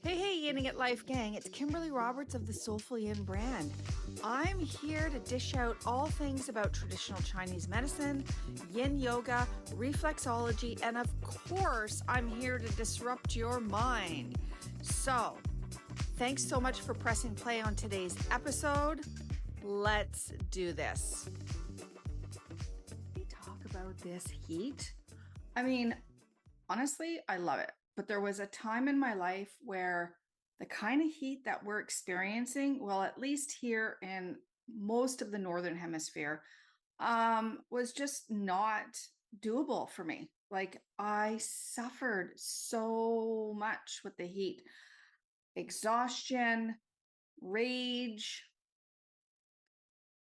Hey, Yinning at Life gang, it's Kimberley Roberts of the SolefulYin brand. I'm here to dish out all things about traditional Chinese medicine, Yin Yoga, reflexology, and of course, I'm here to disrupt your mind. So, thanks so much for pressing play on today's episode. Let's do this. We talk about this heat. I mean, honestly, I love it. But there was a time in my life where the kind of heat that we're experiencing, well, at least here in most of the Northern Hemisphere, was just not doable for me. Like I suffered so much with the heat, exhaustion, rage,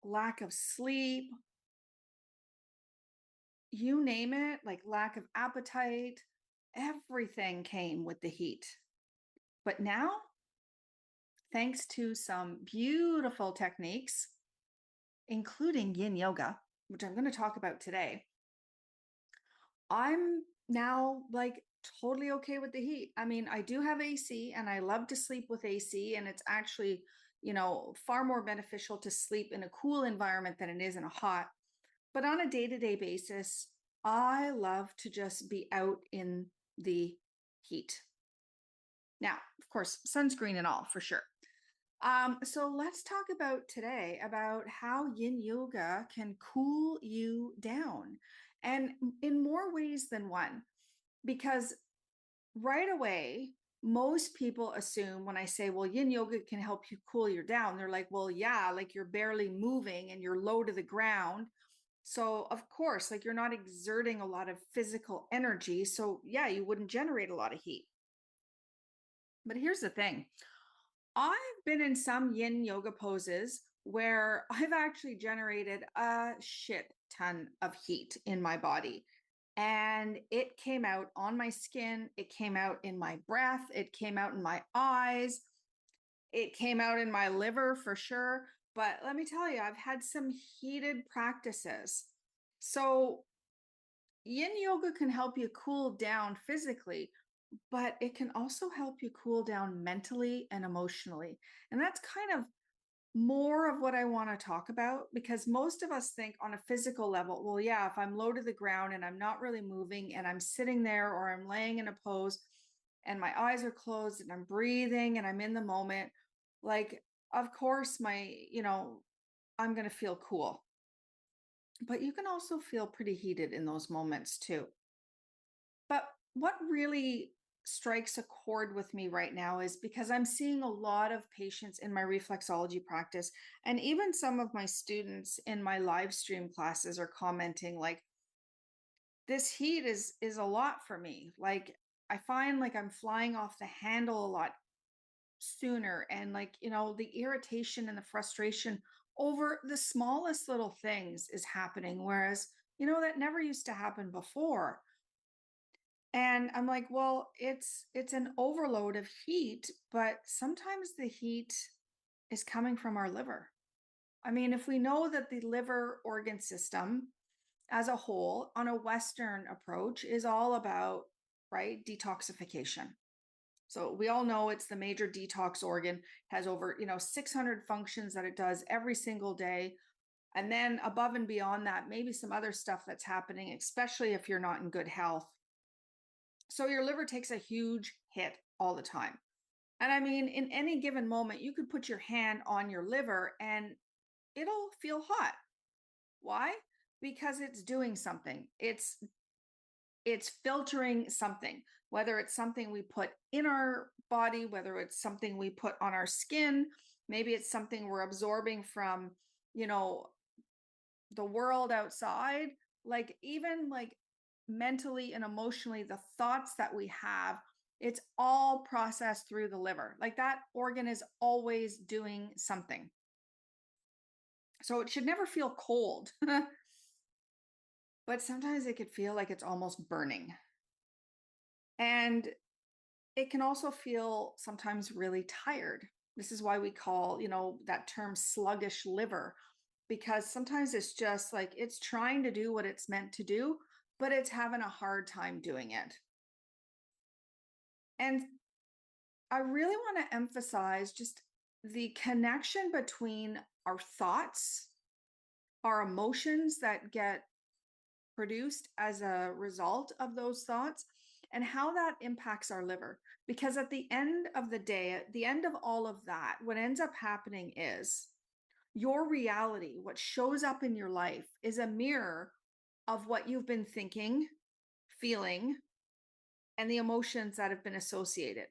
lack of sleep, you name it, like lack of appetite. Everything came with the heat. But now, thanks to some beautiful techniques, including Yin Yoga, which I'm going to talk about today, I'm now like totally okay with the heat. I mean, I do have AC and I love to sleep with AC, and it's actually, far more beneficial to sleep in a cool environment than it is in a hot. But on a day-to-day basis, I love to just be out in the heat. Now, of course, sunscreen and all for sure. So let's talk about today about how Yin Yoga can cool you down, and in more ways than one, because right away, most people assume when I say, well, Yin Yoga can help you cool you down, they're like, well, yeah, like you're barely moving and you're low to the ground. So of course, like you're not exerting a lot of physical energy. So yeah, you wouldn't generate a lot of heat. But here's the thing. I've been in some yin yoga poses where I've actually generated a shit ton of heat in my body. And it came out on my skin, it came out in my breath, it came out in my eyes, it came out in my liver for sure. But let me tell you, I've had some heated practices. So, yin yoga can help you cool down physically, but it can also help you cool down mentally and emotionally. And that's kind of more of what I want to talk about, because most of us think on a physical level, well, yeah, if I'm low to the ground and I'm not really moving and I'm sitting there or I'm laying in a pose and my eyes are closed and I'm breathing and I'm in the moment, like, of course, I'm going to feel cool. But you can also feel pretty heated in those moments too. But what really strikes a chord with me right now is because I'm seeing a lot of patients in my reflexology practice, and even some of my students in my live stream classes are commenting like, this heat is a lot for me. Like I find like I'm flying off the handle a lot sooner, and like, the irritation and the frustration over the smallest little things is happening, whereas that never used to happen before. And I'm like, well, it's an overload of heat, but sometimes the heat is coming from our liver. I mean, if we know that the liver organ system as a whole on a Western approach is all about, right, detoxification. So we all know it's the major detox organ, has over, 600 functions that it does every single day. And then above and beyond that, maybe some other stuff that's happening, especially if you're not in good health. So your liver takes a huge hit all the time. And I mean, in any given moment, you could put your hand on your liver and it'll feel hot. Why? Because it's doing something. It's filtering something, whether it's something we put in our body, whether it's something we put on our skin, maybe it's something we're absorbing from, the world outside, like even like mentally and emotionally, the thoughts that we have, it's all processed through the liver. Like that organ is always doing something. So it should never feel cold, but sometimes it could feel like it's almost burning. And it can also feel sometimes really tired. This is why we call, that term sluggish liver, because sometimes it's just like it's trying to do what it's meant to do, but it's having a hard time doing it. And I really want to emphasize just the connection between our thoughts, our emotions that get produced as a result of those thoughts, and how that impacts our liver. Because at the end of the day, at the end of all of that, what ends up happening is your reality, what shows up in your life, is a mirror of what you've been thinking, feeling, and the emotions that have been associated.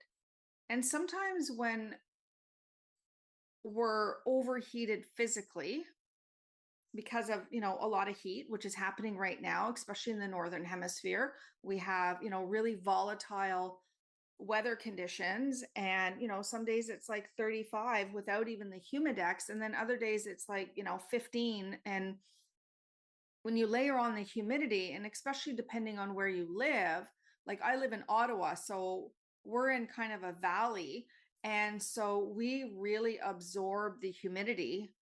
And sometimes when we're overheated physically because of, a lot of heat, which is happening right now, especially in the northern hemisphere, we have, really volatile weather conditions. And, some days it's like 35 without even the humidex. And then other days it's like, 15. And when you layer on the humidity, and especially depending on where you live, like I live in Ottawa, so we're in kind of a valley. And so we really absorb the humidity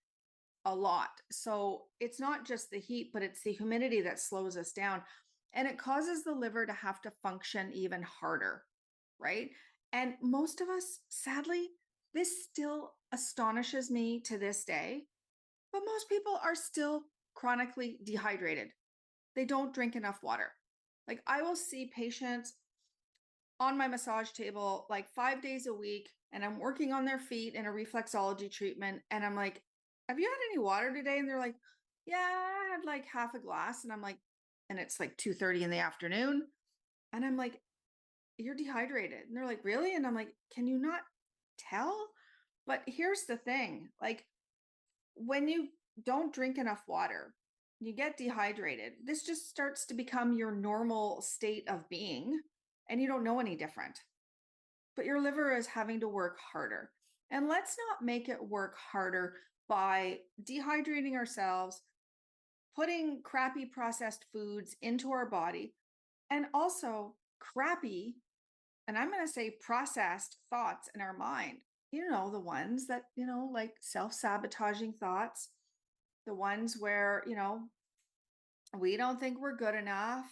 a lot. So it's not just the heat, but it's the humidity that slows us down. And it causes the liver to have to function even harder, right? And most of us, sadly, this still astonishes me to this day, but most people are still chronically dehydrated. They don't drink enough water. Like I will see patients on my massage table like 5 days a week, and I'm working on their feet in a reflexology treatment. And I'm like, have you had any water today? And they're like, yeah, I had like half a glass. And I'm like, and it's like 2:30 in the afternoon. And I'm like, you're dehydrated. And they're like, really? And I'm like, can you not tell? But here's the thing, like when you don't drink enough water, you get dehydrated. This just starts to become your normal state of being, and you don't know any different. But your liver is having to work harder. And let's not make it work harder by dehydrating ourselves, putting crappy processed foods into our body, and also crappy, and I'm going to say processed thoughts in our mind. The ones that, like self sabotaging thoughts, the ones where, we don't think we're good enough,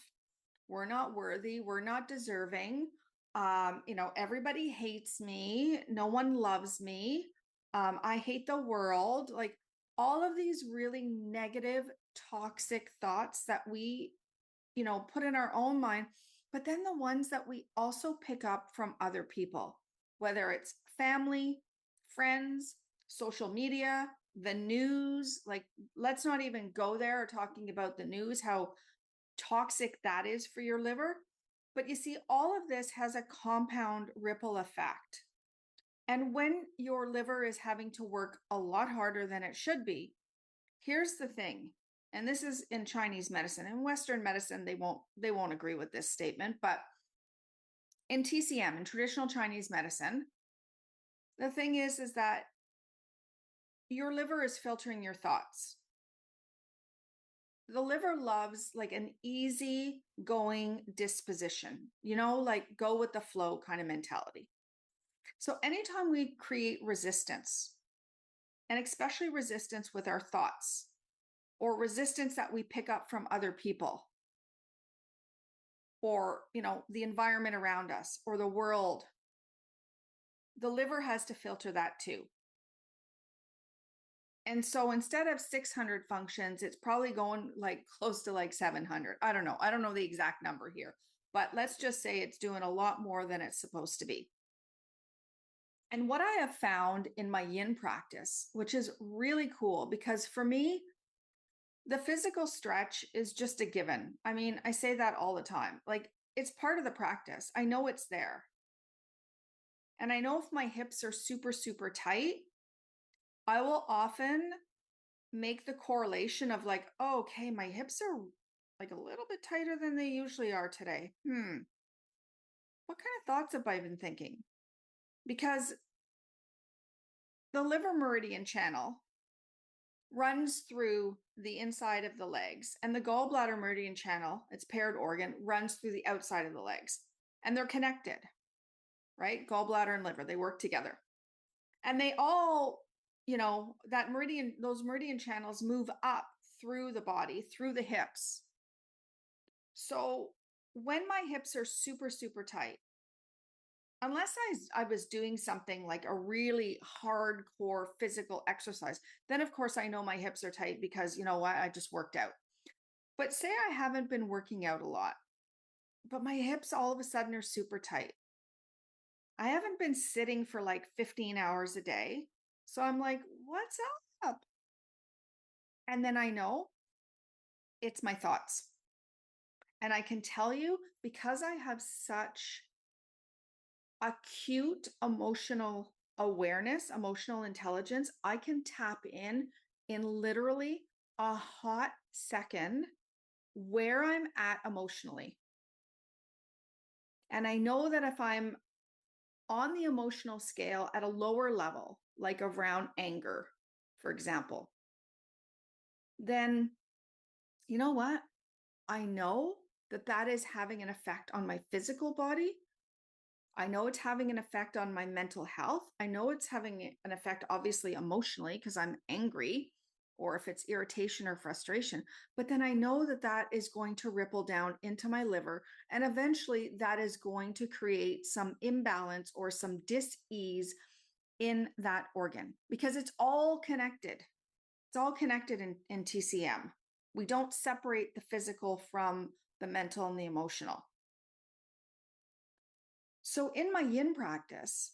we're not worthy, we're not deserving. Everybody hates me, no one loves me. I hate the world. Like all of these really negative, toxic thoughts that we, put in our own mind, but then the ones that we also pick up from other people, whether it's family, friends, social media, the news. Like, let's not even go there talking about the news, how toxic that is for your liver. But you see, all of this has a compound ripple effect. And when your liver is having to work a lot harder than it should be, here's the thing. And this is in Chinese medicine. In Western medicine, they won't agree with this statement, but in TCM, in traditional Chinese medicine, the thing is that your liver is filtering your thoughts. The liver loves like an easy going disposition, like go with the flow kind of mentality. So anytime we create resistance, and especially resistance with our thoughts or resistance that we pick up from other people or, the environment around us or the world, the liver has to filter that too. And so instead of 600 functions, it's probably going like close to like 700. I don't know. I don't know the exact number here, but let's just say it's doing a lot more than it's supposed to be. And what I have found in my yin practice, which is really cool, because for me, the physical stretch is just a given. I mean, I say that all the time. Like it's part of the practice. I know it's there. And I know if my hips are super, super tight, I will often make the correlation of like, oh, okay, my hips are like a little bit tighter than they usually are today. What kind of thoughts have I been thinking? Because the liver meridian channel runs through the inside of the legs, and the gallbladder meridian channel, its paired organ, runs through the outside of the legs. And they're connected, right? Gallbladder and liver, they work together. And they all, those meridian channels move up through the body, through the hips. So when my hips are super, super tight, unless I was doing something like a really hardcore physical exercise, then of course I know my hips are tight because you know what? I just worked out. But say I haven't been working out a lot, but my hips all of a sudden are super tight. I haven't been sitting for like 15 hours a day. So I'm like, what's up? And then I know it's my thoughts. And I can tell you because I have such acute emotional awareness, emotional intelligence, I can tap in literally a hot second where I'm at emotionally. And I know that if I'm on the emotional scale at a lower level, like around anger, for example, then you know what? I know that that is having an effect on my physical body. I know it's having an effect on my mental health. I know it's having an effect, obviously, emotionally, because I'm angry, or if it's irritation or frustration. But then I know that that is going to ripple down into my liver. And eventually, that is going to create some imbalance or some dis-ease in that organ because it's all connected. It's all connected in TCM. We don't separate the physical from the mental and the emotional. So in my yin practice,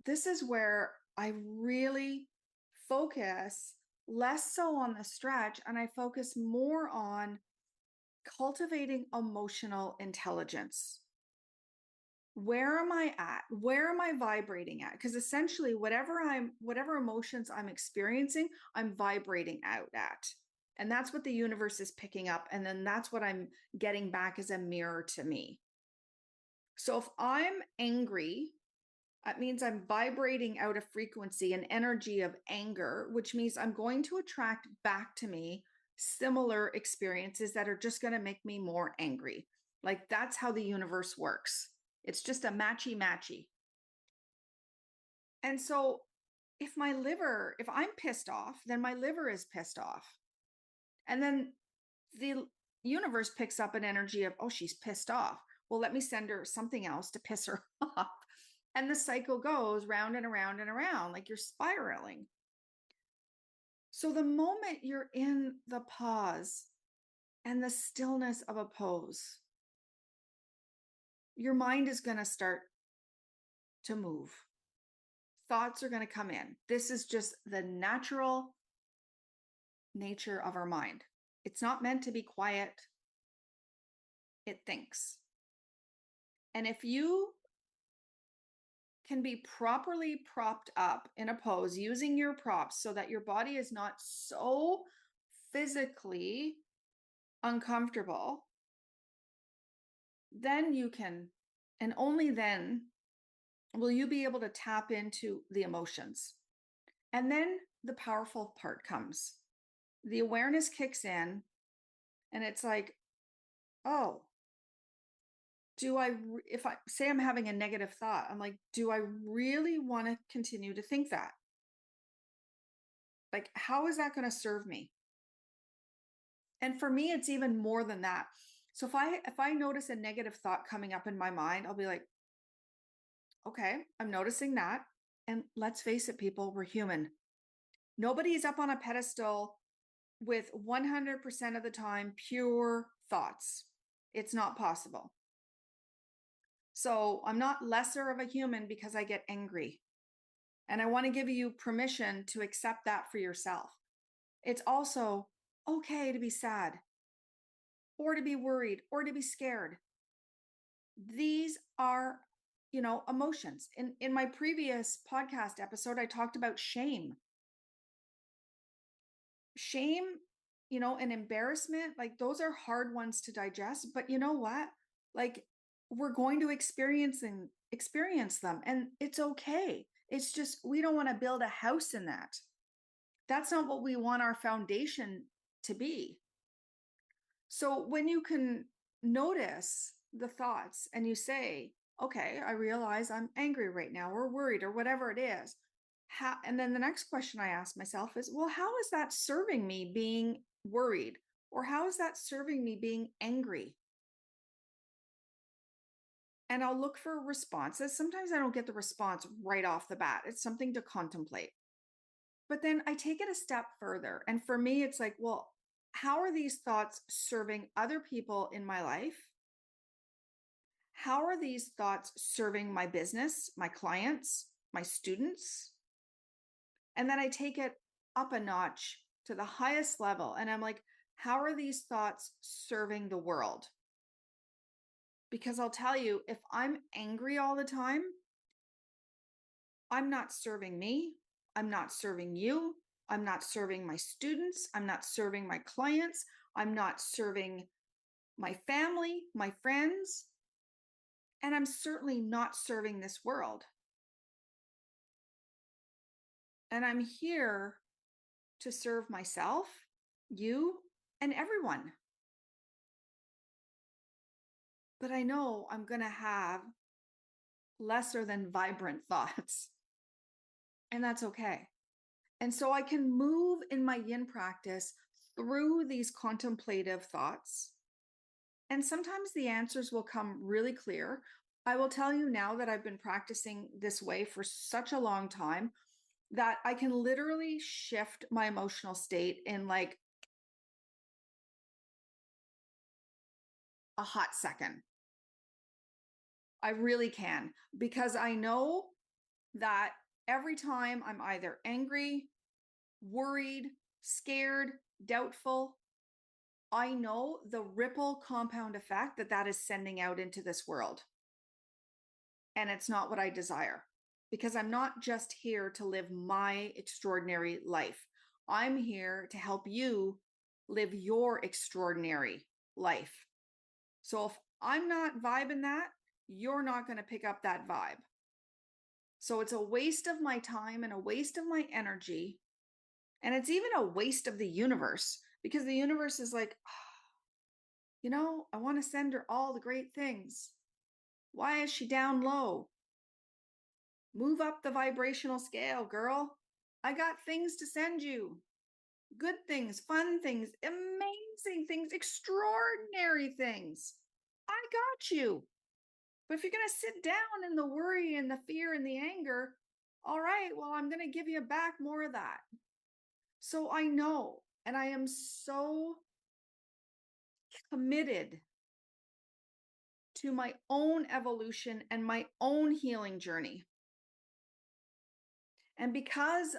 this is where I really focus less so on the stretch and I focus more on cultivating emotional intelligence. Where am I at? Where am I vibrating at? Because essentially whatever emotions I'm experiencing, I'm vibrating out at. And that's what the universe is picking up. And then that's what I'm getting back as a mirror to me. So if I'm angry, that means I'm vibrating out a frequency and energy of anger, which means I'm going to attract back to me similar experiences that are just going to make me more angry. Like that's how the universe works. It's just a matchy. And so if I'm pissed off, then my liver is pissed off. And then the universe picks up an energy of, oh, she's pissed off. Well, let me send her something else to piss her off. And the cycle goes round and around and around, like you're spiraling. So the moment you're in the pause and the stillness of a pose, your mind is going to start to move. Thoughts are going to come in. This is just the natural nature of our mind. It's not meant to be quiet. It thinks. And if you can be properly propped up in a pose using your props so that your body is not so physically uncomfortable, then you can, and only then will you be able to tap into the emotions. And then the powerful part comes. The awareness kicks in, and it's like, oh, if I say I'm having a negative thought, I'm like, do I really want to continue to think that? Like, how is that going to serve me? And for me, it's even more than that. So if I notice a negative thought coming up in my mind, I'll be like, okay, I'm noticing that. And let's face it, people, we're human. Nobody's up on a pedestal with 100% of the time pure thoughts. It's not possible. So I'm not lesser of a human because I get angry. And I want to give you permission to accept that for yourself. It's also okay to be sad or to be worried or to be scared. These are, emotions. In my previous podcast episode, I talked about shame. Shame, and embarrassment, like those are hard ones to digest, but you know what? Like we're going to experience them and it's okay. It's just we don't want to build a house in that. That's not what we want our foundation to be. So when you can notice the thoughts and you say, okay, I realize I'm angry right now or worried or whatever it is. And then the next question I ask myself is, well, how is that serving me being worried? Or how is that serving me being angry? and I'll look for responses. Sometimes I don't get the response right off the bat. It's something to contemplate. But then I take it a step further. And for me, it's like, well, how are these thoughts serving other people in my life? How are these thoughts serving my business, my clients, my students? And then I take it up a notch to the highest level. And I'm like, how are these thoughts serving the world? Because I'll tell you, if I'm angry all the time, I'm not serving me. I'm not serving you. I'm not serving my students. I'm not serving my clients. I'm not serving my family, my friends. And I'm certainly not serving this world. And I'm here to serve myself, you, and everyone. But I know I'm going to have lesser than vibrant thoughts. And that's okay. And so I can move in my yin practice through these contemplative thoughts. And sometimes the answers will come really clear. I will tell you now that I've been practicing this way for such a long time that I can literally shift my emotional state in like a hot second. I really can, because I know that every time I'm either angry, worried, scared, doubtful, I know the ripple compound effect that that is sending out into this world. And it's not what I desire, because I'm not just here to live my extraordinary life. I'm here to help you live your extraordinary life. So if I'm not vibing that, you're not going to pick up that vibe. So it's a waste of my time and a waste of my energy. And it's even a waste of the universe, because the universe is like, I want to send her all the great things. Why is she down low? Move up the vibrational scale, girl. I got things to send you. Good things, fun things, amazing things, extraordinary things. I got you. But if you're going to sit down in the worry and the fear and the anger, all right, well, I'm going to give you back more of that. So I know, and I am so committed to my own evolution and my own healing journey. And because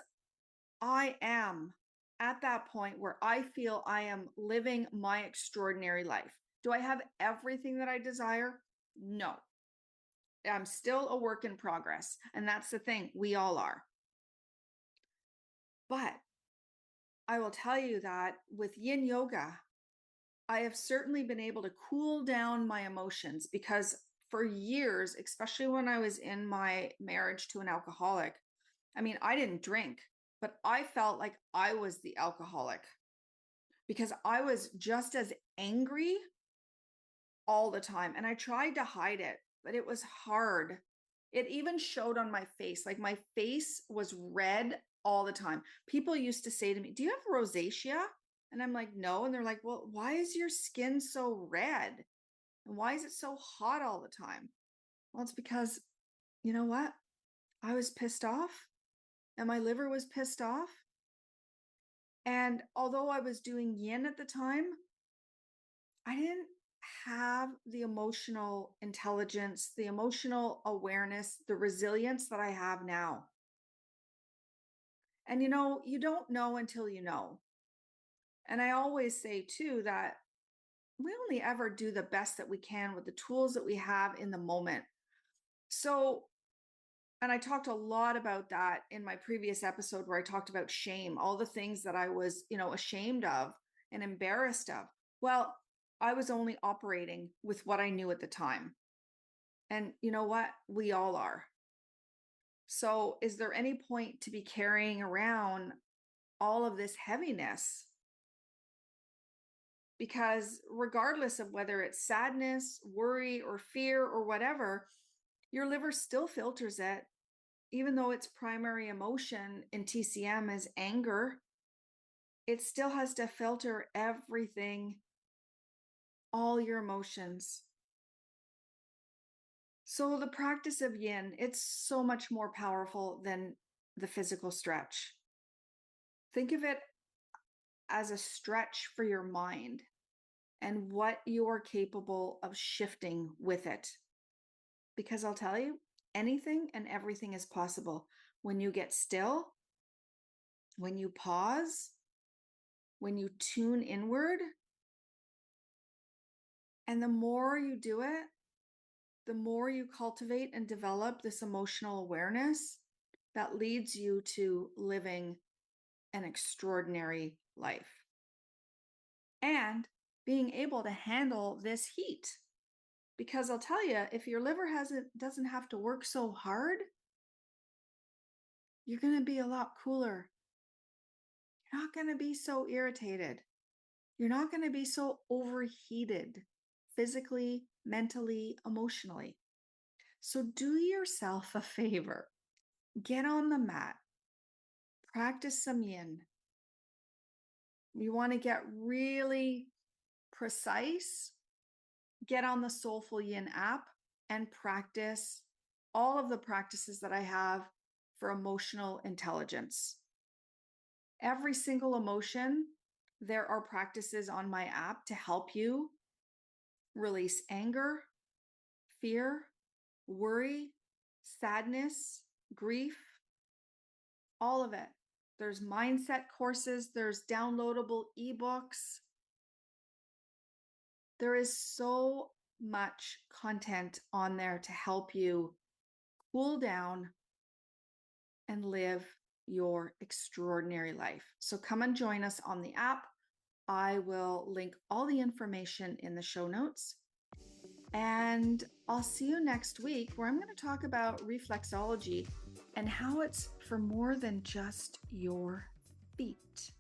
I am at that point where I feel I am living my extraordinary life, do I have everything that I desire? No. I'm still a work in progress. And that's the thing, we all are. But I will tell you that with Yin Yoga, I have certainly been able to cool down my emotions, because for years, especially when I was in my marriage to an alcoholic, I mean, I didn't drink, but I felt like I was the alcoholic, because I was just as angry all the time. And I tried to hide it, but it was hard. It even showed on my face. Like my face was red all the time. People used to say to me, "Do you have rosacea?" And I'm like, "No." And they're like, "Well, why is your skin so red? And why is it so hot all the time?" Well, it's because, you know what? I was pissed off, and my liver was pissed off. And although I was doing yin at the time, I didn't have the emotional intelligence, the emotional awareness, the resilience that I have now. And you don't know until you know. And I always say too that we only ever do the best that we can with the tools that we have in the moment. So, and I talked a lot about that in my previous episode where I talked about shame, all the things that I was, ashamed of and embarrassed of. Well, I was only operating with what I knew at the time. And you know what? We all are. So, is there any point to be carrying around all of this heaviness? Because regardless of whether it's sadness, worry, or fear, or whatever, your liver still filters it, even though its primary emotion in TCM is anger. It still has to filter everything, all your emotions. So the practice of yin, it's so much more powerful than the physical stretch. Think of it as a stretch for your mind and what you are capable of shifting with it. Because I'll tell you, anything and everything is possible when you get still, when you pause, when you tune inward. And the more you do it, the more you cultivate and develop this emotional awareness that leads you to living an extraordinary life and being able to handle this heat. Because I'll tell you, if your liver doesn't have to work so hard, you're going to be a lot cooler. You're not going to be so irritated. You're not going to be so overheated physically, mentally, emotionally. So do yourself a favor. Get on the mat. Practice some yin. You want to get really precise, get on the SolefulYin app and practice all of the practices that I have for emotional intelligence. Every single emotion, there are practices on my app to help you release anger, fear, worry, sadness, grief, all of it. There's mindset courses, there's downloadable ebooks. There is so much content on there to help you cool down and live your extraordinary life. So come and join us on the app. I will link all the information in the show notes. And I'll see you next week where I'm going to talk about reflexology and how it's for more than just your feet.